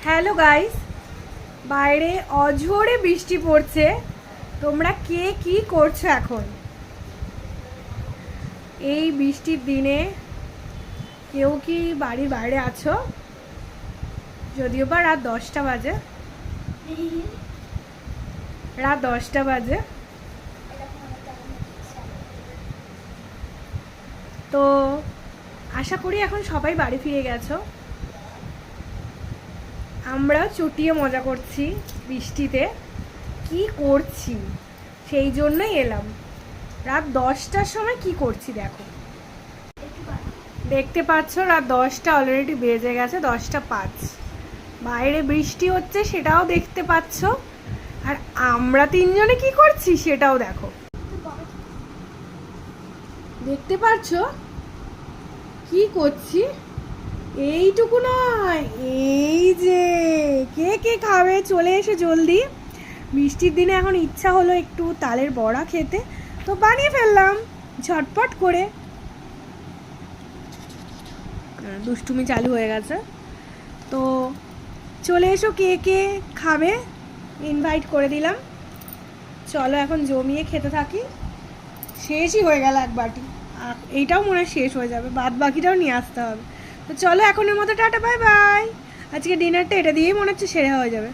Hello guys, বাইরে অঝোরে বৃষ্টি পড়ছে। তোমরা কে কি করছো এখন এই বৃষ্টির দিনে? কেউ কি বাড়ির বাইরে আছো? যদিও বা রাত 10টা বাজে। তো আশা করি এখন সবাই বাড়ি ফিরে গেছো। আমরা চুটিয়ে মজা করছি বৃষ্টিতে। কি করছি সেই জন্যই এলাম। রাত 10টার সময় কি করছি দেখো। দেখতে পাচ্ছ রাত 10টা অলরেডি বেজে গেছে, 10টা 5। বাইরে বৃষ্টি হচ্ছে সেটাও দেখতে পাচ্ছ, আর আমরা তিনজনে কি করছি সেটাও দেখো। দেখতে পাচ্ছ কি করছি? এইটুকু নয়, এই যে কে কে খাবে চলে এসে জলদি। বৃষ্টির দিনে এখন ইচ্ছা হলো একটু তালের বড়া খেতে, তো বানিয়ে ফেললাম ঝটপট করে। দুষ্টুমি চালু হয়ে গেছে। তো চলে এসো কে কে খাবে, ইনভাইট করে দিলাম। চলো এখন জমিয়ে খেতে থাকি। শেষই হয়ে গেল এক বাটি, আর এইটাও মনে হয় শেষ হয়ে যাবে, বাদ বাকিটাও নিয়ে আসতে হবে। তো চলো এখনের মতো টাটা, বাই বাই। আজকে ডিনারটা এটা দিয়েই মনে হচ্ছে সেরে হয়ে যাবে।